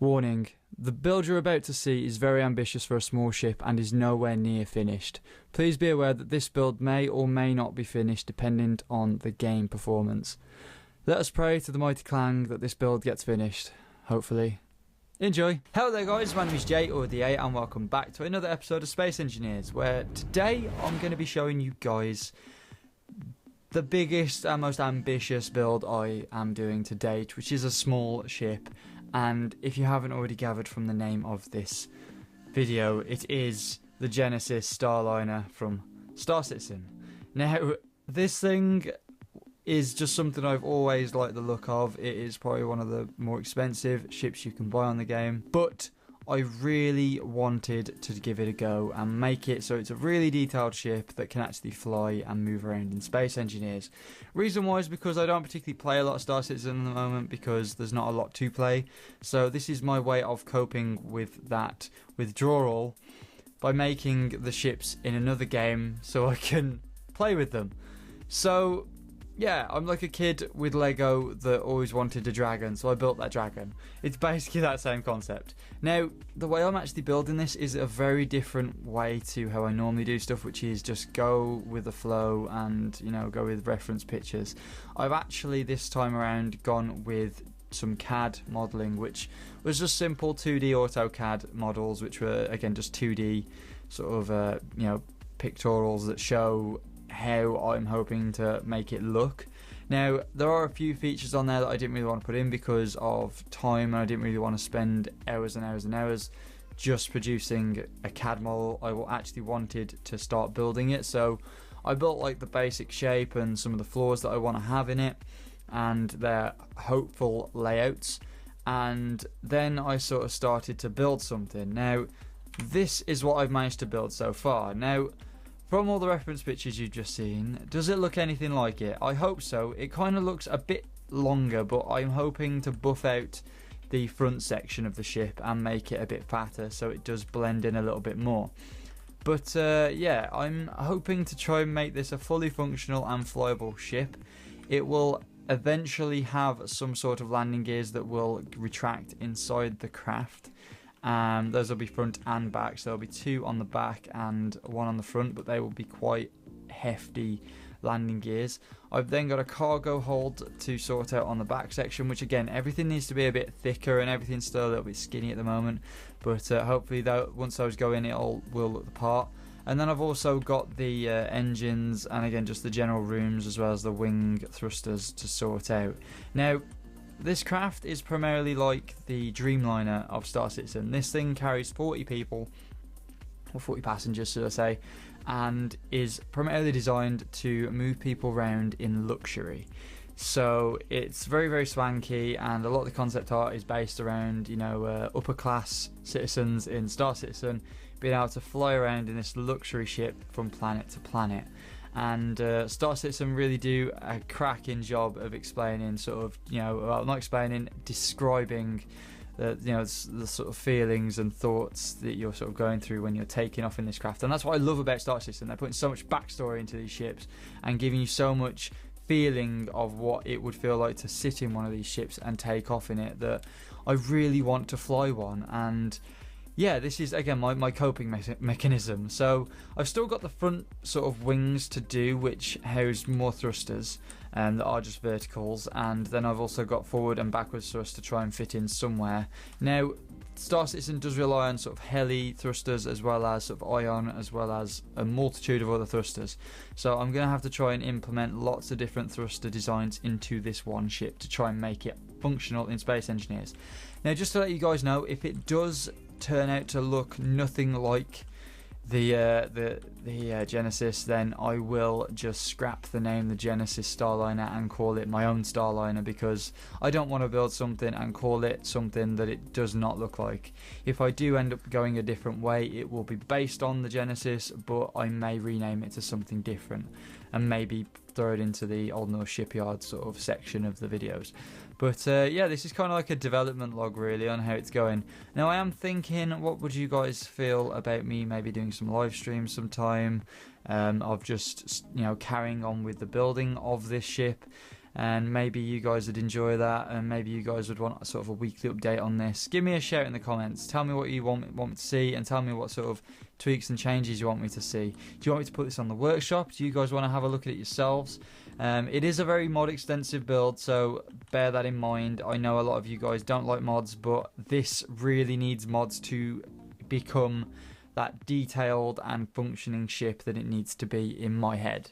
Warning, the build you're about to see is very ambitious for a small ship and is nowhere near finished. Please be aware that this build may or may not be finished depending on the game performance. Let us pray to the mighty Clang that this build gets finished, hopefully. Enjoy! Hello there guys, my name is Jay or the A and welcome back to another episode of Space Engineers, where today I'm going to be showing you guys the biggest and most ambitious build I am doing to date, which is a small ship. And if you haven't already gathered from the name of this video, it is the Genesis Starliner from Star Citizen. Now, this thing is just something I've always liked the look of. It is probably one of the more expensive ships you can buy on the game, but I really wanted to give it a go and make it so it's a really detailed ship that can actually fly and move around in Space Engineers. Reason why is because I don't particularly play a lot of Star Citizen at the moment because there's not a lot to play. So this is my way of coping with that withdrawal by making the ships in another game so I can play with them. So yeah, I'm like a kid with Lego that always wanted a dragon, so I built that dragon. It's basically that same concept. Now, the way I'm actually building this is a very different way to how I normally do stuff, which is just go with the flow and, you know, go with reference pictures. I've actually, this time around, gone with some CAD modelling, which was just simple 2D AutoCAD models, which were, again, just 2D sort of, you know, pictorials that show how I'm hoping to make it look. Now, there are a few features on there that I didn't really want to put in because of time, and I didn't really want to spend hours and hours and hours just producing a CAD model. I actually wanted to start building it, so I built like the basic shape and some of the floors that I want to have in it and their hopeful layouts, and then I sort of started to build something. Now, this is what I've managed to build so far. Now, from all the reference pictures you've just seen, does it look anything like it? I hope so. It kind of looks a bit longer, but I'm hoping to buff out the front section of the ship and make it a bit fatter so it does blend in a little bit more. But yeah, I'm hoping to try and make this a fully functional and flyable ship. It will eventually have some sort of landing gears that will retract inside the craft. Those will be front and back, so there'll be two on the back and one on the front, but they will be quite hefty landing gears. I've then got a cargo hold to sort out on the back section, which again, everything needs to be a bit thicker and everything's still a little bit skinny at the moment, but hopefully once those go in, will look the part. And then I've also got the engines and again just the general rooms as well as the wing thrusters to sort out. Now, this craft is primarily like the Dreamliner of Star Citizen. This thing carries 40 people, or 40 passengers should I say, and is primarily designed to move people around in luxury. So it's very, very swanky, and a lot of the concept art is based around, you know, upper class citizens in Star Citizen being able to fly around in this luxury ship from planet to planet. And Star Citizen really do a cracking job of explaining sort of, you know, well, not explaining, describing the, you know, the sort of feelings and thoughts that you're sort of going through when you're taking off in this craft. And that's what I love about Star Citizen. They're putting so much backstory into these ships and giving you so much feeling of what it would feel like to sit in one of these ships and take off in it that I really want to fly one. And yeah, this is again my coping mechanism. So I've still got the front sort of wings to do, which house more thrusters that are just verticals, and then I've also got forward and backwards thrust to try and fit in somewhere. Now, Star Citizen does rely on sort of heli thrusters as well as sort of ion, as well as a multitude of other thrusters. So I'm going to have to try and implement lots of different thruster designs into this one ship to try and make it functional in Space Engineers. Now, just to let you guys know, if it does turn out to look nothing like the Genesis, then I will just scrap the name the Genesis Starliner and call it my own Starliner, because I don't want to build something and call it something that it does not look like. If I do end up going a different way, it will be based on the Genesis, but I may rename it to something different and maybe throw it into the Old North Shipyard sort of section of the videos. But yeah, this is kind of like a development log really on how it's going. Now, I am thinking, what would you guys feel about me maybe doing some live streams sometime of just, you know, carrying on with the building of this ship and maybe you guys would enjoy that, and maybe you guys would want sort of a weekly update on this. Give me a shout in the comments. Tell me what you want me to see, and tell me what sort of tweaks and changes you want me to see. Do you want me to put this on the workshop? Do you guys want to have a look at it yourselves? It is a very mod extensive build, so bear that in mind. I know a lot of you guys don't like mods, but this really needs mods to become that detailed and functioning ship that it needs to be in my head.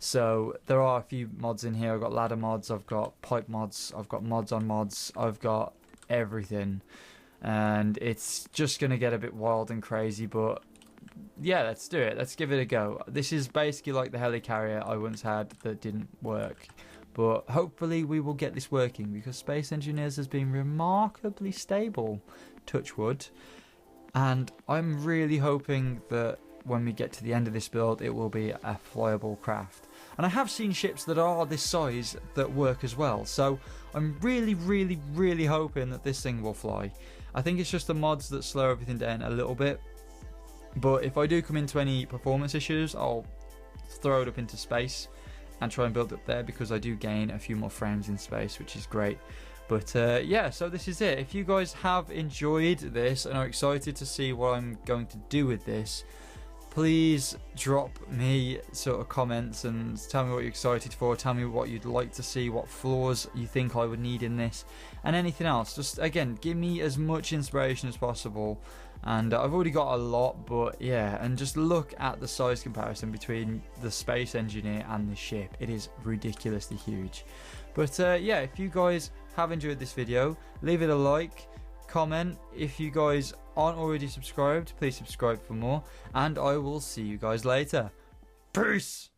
So there are a few mods in here. I've got ladder mods, I've got pipe mods, I've got mods on mods, I've got everything, and it's just gonna get a bit wild and crazy, but yeah, let's do it. Let's give it a go. This is basically like the helicarrier I once had that didn't work, but hopefully we will get this working, because Space Engineers has been remarkably stable, touch wood, and I'm really hoping that when we get to the end of this build it will be a flyable craft. And I have seen ships that are this size that work as well, so I'm really hoping that this thing will fly. I think it's just the mods that slow everything down a little bit, but if I do come into any performance issues, I'll throw it up into space and try and build up there, because I do gain a few more frames in space, which is great. But yeah, so this is it. If you guys have enjoyed this and are excited to see what I'm going to do with this, please drop me sort of comments and tell me what you're excited for. Tell me what you'd like to see, what flaws you think I would need in this, and anything else. Just again, give me as much inspiration as possible. And I've already got a lot, but yeah, and just look at the size comparison between the Space Engineer and the ship. It is ridiculously huge. But yeah, if you guys have enjoyed this video, leave it a like, comment. If you guys aren't already subscribed, please subscribe for more, and I will see you guys later. Peace!